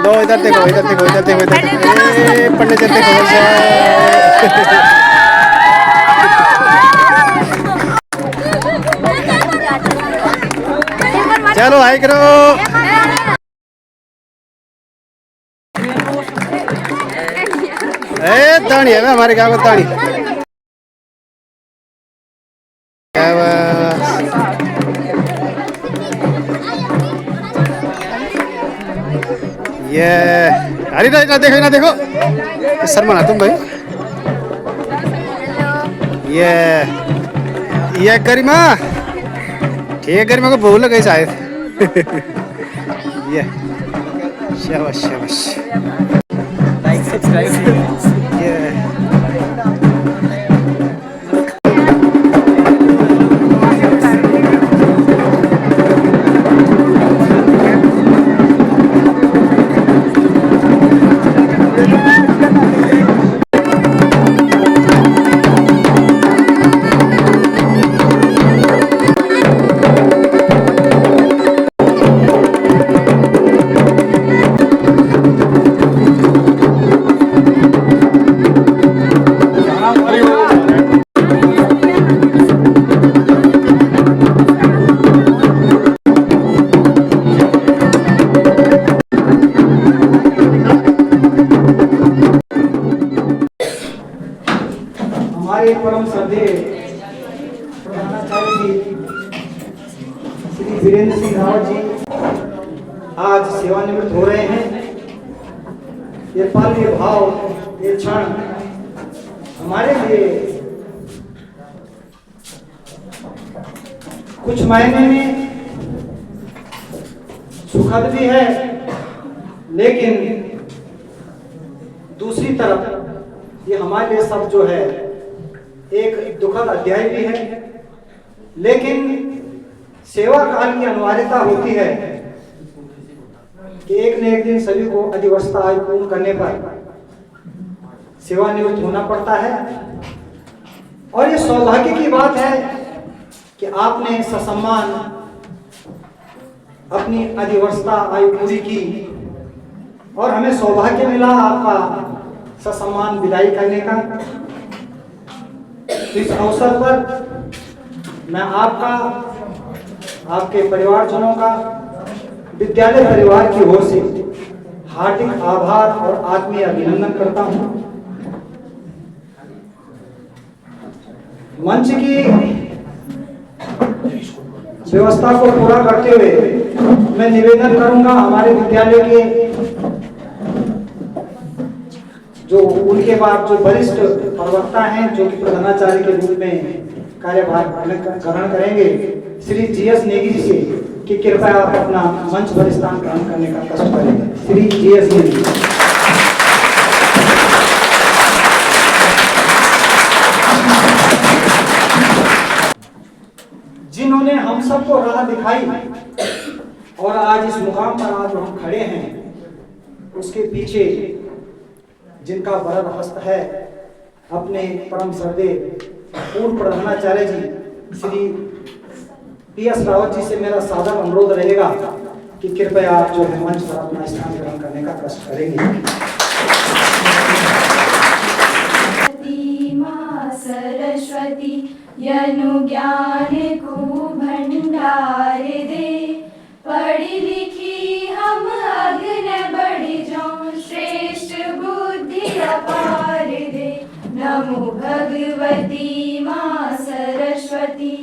लो इधर देखो इधर देखो इधर देखो इधर पंडित जी देखो चलो हाई करो ताड़ी है हमारे गाँव में ताड़ी ये अरे ना देखो ना देखो शर्मा तुम भाई ये गरिमा ठीक है गरिमा को भूल गई शायद ये शाबाश शाबाश लाइक सब्सक्राइब ये हमारे परम श्रद्धेय प्रधानाचार्य जी श्री वीरेंद्र सिंह रावत जी आज सेवानिवृत्त हो रहे हैं। ये पल ये भाव ये क्षण हमारे लिए कुछ मायने में सुखद भी है, लेकिन दूसरी तरफ ये हमारे लिए सब जो है एक दुखद अध्याय भी है। लेकिन सेवा काल की अनिवार्यता होती है कि एक न एक दिन सभी को अधिवस्था आयु पूर्ण करने पर सेवानिवृत्त होना पड़ता है। और ये सौभाग्य की बात है कि आपने ससम्मान अपनी अधिवस्था आयु पूरी की और हमें सौभाग्य मिला आपका ससम्मान विदाई करने का। इस अवसर पर मैं आपका आपके परिवारजनों का विद्यालय परिवार की ओर से हार्दिक आभार और आत्मीय अभिनंदन करता हूं। मंच की व्यवस्था को पूरा करते हुए मैं निवेदन करूंगा हमारे विद्यालय के जो उनके बाद जो वरिष्ठ प्रवक्ता हैं जो कि प्रधानाचार्य के रूप में कार्यभार ग्रहण करेंगे श्री जीएस नेगी जी से कि कृपया आप अपना मंच पर स्थान ग्रहण करने का कष्ट करेंगे। श्री जीएस नेगी जिन्होंने हम सबको राह दिखाई और आज इस मुकाम पर आज हम खड़े हैं, उसके पीछे जिनका वरद हस्त है अपने परम श्रद्धेय पूर्व प्रधानाचार्य जी श्री पीएस रावत जी से मेरा सादर अनुरोध रहेगा कि कृपया आप जो है मंच पर अपना स्थान ग्रहण करने का कष्ट करेंगे। सरस्वती यनु ज्ञान को भंडार दे, पढ़ी लिखी हम अग्न बढ़ जाऊं, श्रेष्ठ बुद्धि अपार दे। नमो भगवती माँ सरस्वती,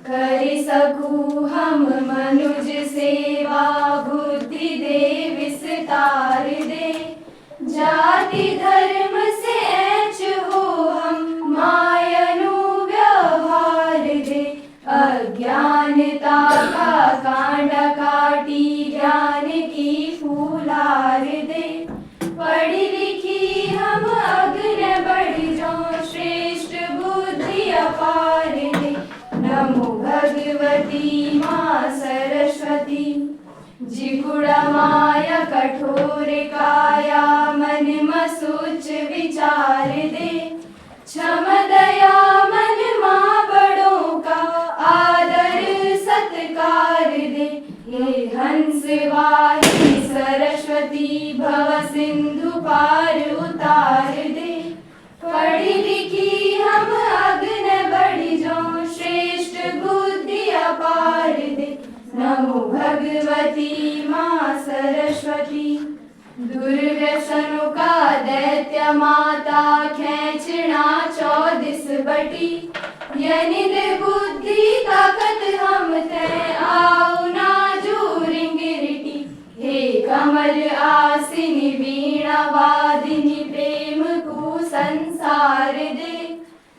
कर सकूं हम मनुज सेवा, बुद्धि दे विस्तार दे। जाति धर्म से ऐच हो हम, मायनु व्यवहार दे। अज्ञानता का कांडा काटी, ज्ञान की फूलार दे। पढ़ी लिखी हम अग्न बढ़ जाऊं, श्रेष्ठ बुद्धि अपार दे। नमो भगवती माँ सरस्वती, जिगुड़ा माया कठोर काया, मन मसुच भव सिंधु पार उतार दे। पढ़ी लिखी हम अग्न बढ़ी जो, श्रेष्ठ बुद्धि अपार दे। नमो भगवती माँ सरस्वती। दुर्व्यसनों का दैत्य माता खींचना 14 बटी। यनिद बुद्धि ताकत हम तय आओ ना जूरिंग रिटी। हे कमल आसिनी वीणा वादिनी प्रेम को संसार दे।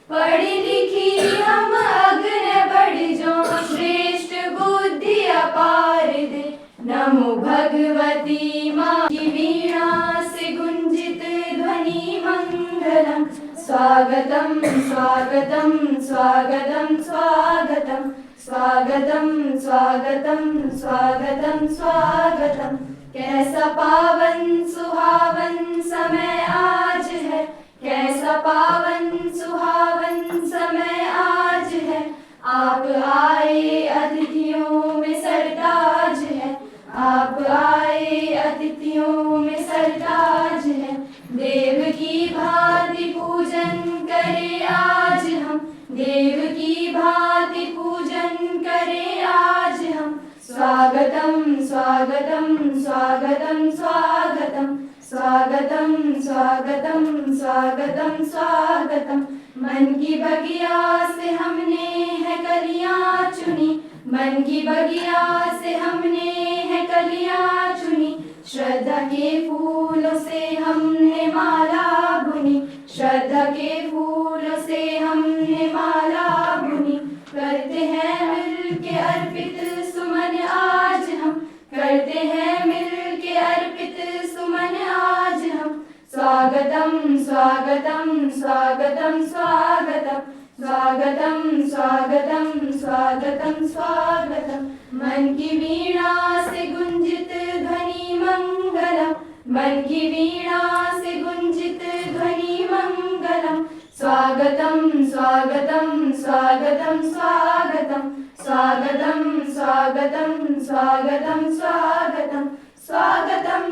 पढ़ी लिखी हम अग्न बढ़ी जो, श्रेष्ठ बुद्धि अपार दे। नमो भगवती माँ की वीणा से गुंजित ध्वनि मंगलम। स्वागतम स्वागतम स्वागतम स्वागतम स्वागतम स्वागतम स्वागतम स्वागतम। कैसा पावन सुहावन समय आज है, कैसा पावन सुहावन समय आज है। आप आए अतिथियों में सरताज है, आप आए अतिथियों में सरताज है। देव की भांति पूजन करे आज हम, देव की भांति पूजन करे आज हम। स्वागतम स्वागतम स्वागतम स्वागतम स्वागतम स्वागतम स्वागतम स्वागतम। मन की बगिया से हमने है कलियां चुनी, मन की बगिया से हमने है कलियां चुनी। श्रद्धा के फूलों से हमने माला बुनी, श्रद्धा के फूलों से हमने माला बुनी। करते हैं मिलके अर्पित सुमन आज हम, करते हैं मिलके अर्पित सुमन आज हम। स्वागतम स्वागतम स्वागतम स्वागतम स्वागतम स्वागतम स्वागतम स्वागतम। मन की वीणा से गुंजित ध्वनि मंगलम, मन की वीणा से गुंजित ध्वनि मंगलम। स्वागतम स्वागतम स्वागतम स्वागतम स्वागतम स्वागतम स्वागतम स्वागतम स्वागतम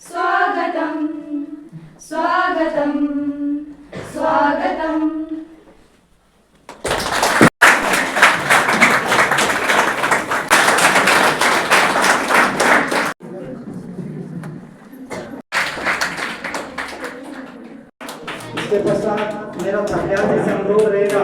स्वागतम स्वागतम स्वागतम। इसके पश्चात मेरा प्रत्याशी से अनुरोध रहेगा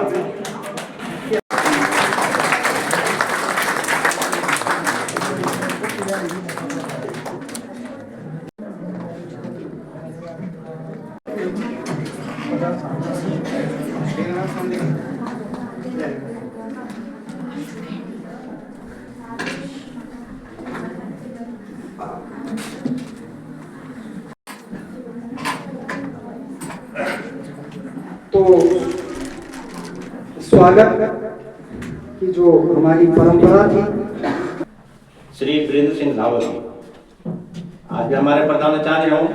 तो स्वागत की जो हमारी परंपरा थी। श्री वीरेंद्र सिंह रावत जी आज हमारे प्रधानाचार्य हों।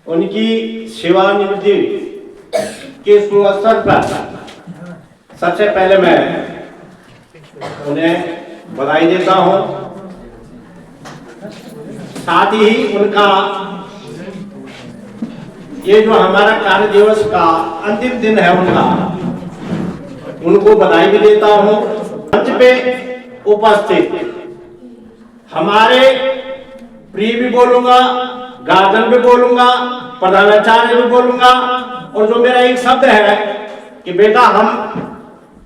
उनकी सेवानिवृत्ति के शुभ अवसर पर सबसे पहले मैं उन्हें बधाई देता हूं। साथ ही उनका ये जो हमारा कार्य दिवस का अंतिम दिन है उनको बधाई भी देता हूं। मंच पे उपस्थित हमारे प्रिय भी बोलूंगा, गार्जियन भी बोलूंगा, प्रधानाचार्य भी बोलूंगा। और जो मेरा एक शब्द है कि बेटा हम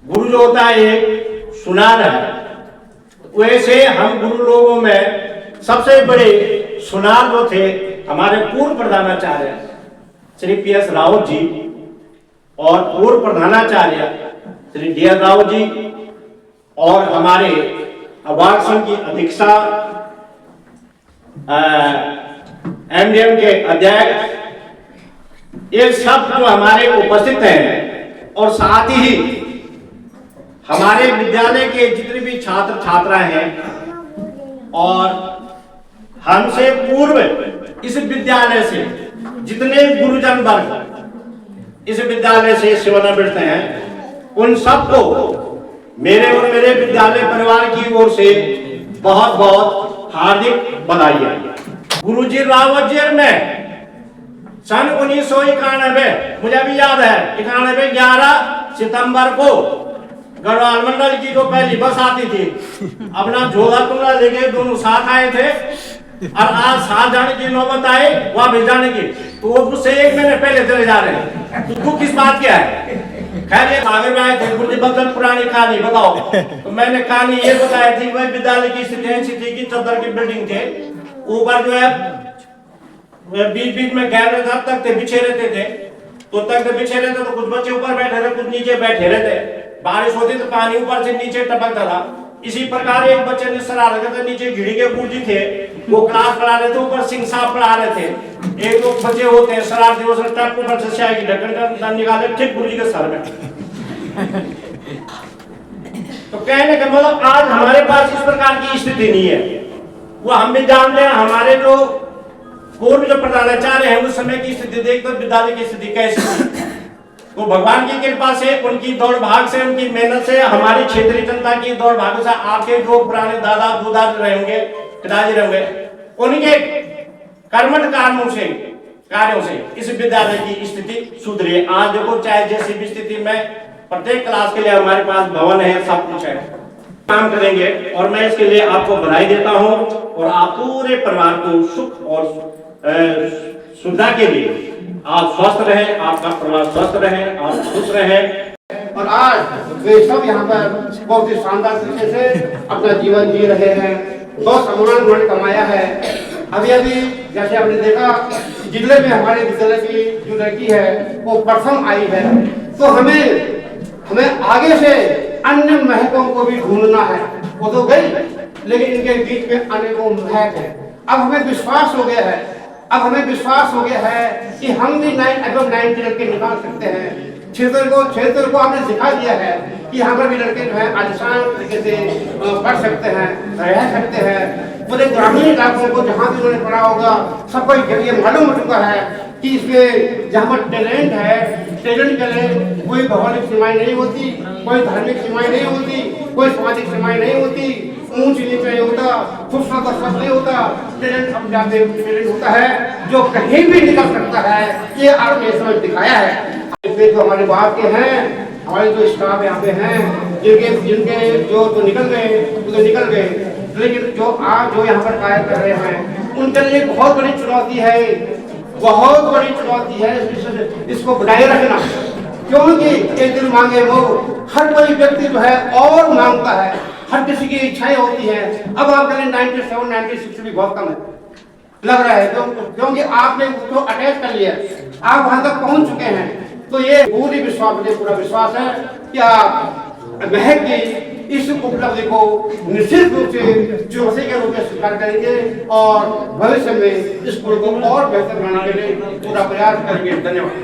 गुरु जो होता है एक सुनार है, वैसे हम गुरु लोगों में सबसे बड़े सुनार जो थे हमारे पूर्व प्रधानाचार्य श्री PS रावत जी और पूर्व प्रधानाचार्य श्री DS रावत जी और हमारे अवार्ड संघ की अध्यक्षा MDM के अध्यक्ष, ये सब जो हमारे उपस्थित हैं और साथ ही हमारे विद्यालय के जितने भी छात्र छात्राएं हैं और हमसे पूर्व इस विद्यालय से जितने गुरुजन वर्ग इस विद्यालय से सेवानिवृत्त हैं, उन सबको मेरे और मेरे विद्यालय परिवार की ओर से बहुत बहुत हार्दिक बधाई है। गुरुजी रावतजेर में सन 1991 मुझे भी याद है 91 11 सितंबर को गढ़वाल मंडल की जो पहली बस आती थी अपना झोला टुकड़ा लेके दोनों साथ आए थे और आज साथ जाने की नौबत आए वापस जाने की, तो वो मुझसे 1 महीने पहले चले जा रहे हैं। तो दुख किस बात क्या है? खैर ये सागर में आए थे, गुरुजी बदल पुरानी कहानी बताओ। तो मैंने कहानी ये बताई थी वह विद्यालय की स्थिति ऐसी थी कि चद्दर की बिल्डिंग थे, ऊपर जो है बीच बीच में गहरे तख्ते बिछे रहते थे, तो तख्ते बिछे रहते तो कुछ बच्चे ऊपर बैठे थे कुछ नीचे बैठे रहते, बारिश होती तो पानी ऊपर से नीचे टपकता था। इसी प्रकार एक बच्चे ने शरारत करते, नीचे घिड़ी के गुरुजी थे वो क्लास पढ़ा रहे थे, ऊपर सिंह साहब पढ़ा रहे थे। एक दो बच्चे होते हैं शरारती वो टप ऊपर से स्याही की ढक्कन निकाले ठीक गुरुजी के सर में। तो कहने का मतलब आज हमारे पास इस प्रकार की स्थिति नहीं है। वो हम भी जानते हैं हमारे जो पूर्व जो प्रधानाचार्य हैं उस समय की स्थिति देखकर विद्यालय की स्थिति कैसी थी। तो भगवान की कृपा से उनकी दौड़ भाग से उनकी मेहनत से हमारी क्षेत्रीय जनता की दौड़ भाग से आपके जो पुराने दादा दादा रहे होंगे पिताजी रहे होंगे उनके कर्मठ कार्यों से इस विद्यालय की स्थिति सुधरी है। आज देखो चाहे जैसी भी स्थिति में प्रत्येक क्लास के लिए हमारे पास भवन है सब कुछ है, काम करेंगे और मैं इसके लिए आपको बधाई देता हूं और आप पूरे परिवार को सुख और सुविधा के लिए आप स्वस्थ रहें, आपका परिवार स्वस्थ रहे, आप खुश रहें। और आज वे सब यहाँ पर बहुत ही शानदार तरीके से अपना जीवन जी रहे हैं, बहुत सम्मान उन्होंने कमाया है। अभी अभी जैसे आपने देखा जिले में हमारे विद्यालय की जो लड़की है वो प्रथम आई है, तो हमें आगे से अन्य महकों को भी ढूंढना है। वो तो गई लेकिन इनके बीच में अनेकों महक है। अब हमें विश्वास हो गया है कि हम भी 9 लड़के निकाल सकते हैं। क्षेत्र को आपने सिखा दिया है कि यहाँ पर भी लड़के जो है आसान तरीके से पढ़ सकते हैं, रह सकते हैं। पूरे ग्रामीण इलाकों को जहाँ भी उन्होंने पढ़ा होगा सबको ये मालूम हो चुका है कि इसमें जहाँ पर टैलेंट के लिए कोई भौगोलिक सीमाएं नहीं होती, कोई धार्मिक सीमाएं नहीं होती, कोई सामाजिक सीमाएं नहीं होती, ऊंच नीच नहीं होता, खूबसूरत और सब नहीं होता। टैलेंट सब जाते टैलेंट होता है जो कहीं भी निकल सकता है। ये आपने समझ दिखाया है। इसमें जो हमारे बाप के हैं, हमारे जो स्टाफ यहाँ पे हैं जिनके जो निकल गए वो तो निकल गए, लेकिन जो आज जो यहाँ पर कार्य कर रहे हैं उनके लिए बहुत बड़ी चुनौती है इसको बनाए रखना। क्योंकि एक दिन मांगे वो हर कोई व्यक्ति जो है और मांगता है, हर किसी की इच्छाएं होती हैं। अब आपके लिए 97 96 भी बहुत कम है लग रहा है, क्योंकि आपने उसको अटैच कर लिया, आप वहां तक पहुंच चुके हैं। तो ये पूरा विश्वास है कि आप महक की इस उपलब्धि को निश्चित रूप से चुनौती के रूप में स्वीकार करेंगे और भविष्य में स्कूल को और बेहतर बनाने के लिए पूरा प्रयास करेंगे। धन्यवाद।